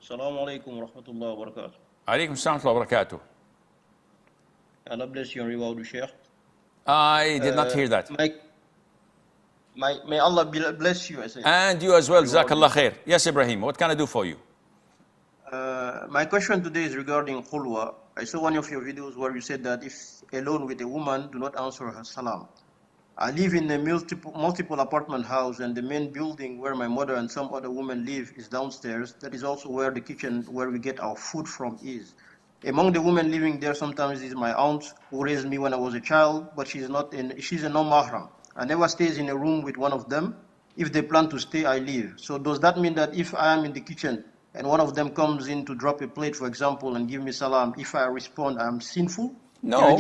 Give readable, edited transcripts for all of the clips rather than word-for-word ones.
Salam alaikum wa rahmatullahi wa barakatuh. Alaikum salam wa barakatuh. Allah bless you and reward you, Sheikh. I did not hear that. May Allah bless you, I say. And you as well, Reward Jazakallah you. khair. Yes, Ibrahim, what can I do for you? My question today is regarding khulwa. I saw one of your videos where you said that if alone with a woman, do not answer her salam. I live in a multiple apartment house, and the main building where my mother and some other women live is downstairs. That is also where the kitchen where we get our food from is. Among the women living there sometimes is my aunt who raised me when I was a child, but she's a non-mahram. I never stays in a room with one of them. If they plan to stay, I leave. So does that mean that if I am in the kitchen and one of them comes in to drop a plate, for example, and give me salam, if I respond, I'm sinful? No.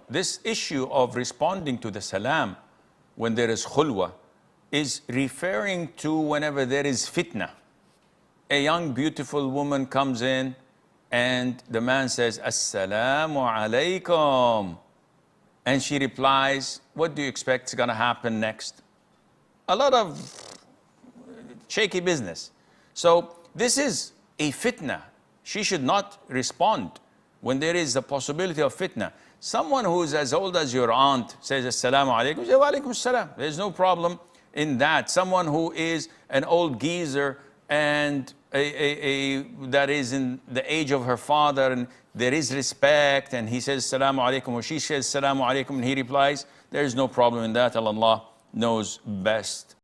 This issue of responding to the salam when there is khulwa is referring to whenever there is fitna. A young, beautiful woman comes in and the man says, Assalamu alaikum. And she replies, what do you expect is going to happen next? A lot of shaky business. So this is a fitna. She should not respond when there is a possibility of fitna. Someone who is as old as your aunt says, Assalamu alaikum, say, wa alaikum assalam. There's no problem in that. Someone who is an old geezer and that is in the age of her father, and there is respect, and he says, Assalamu alaikum, or she says, Assalamu alaikum, and he replies, there's no problem in that. Allah knows best.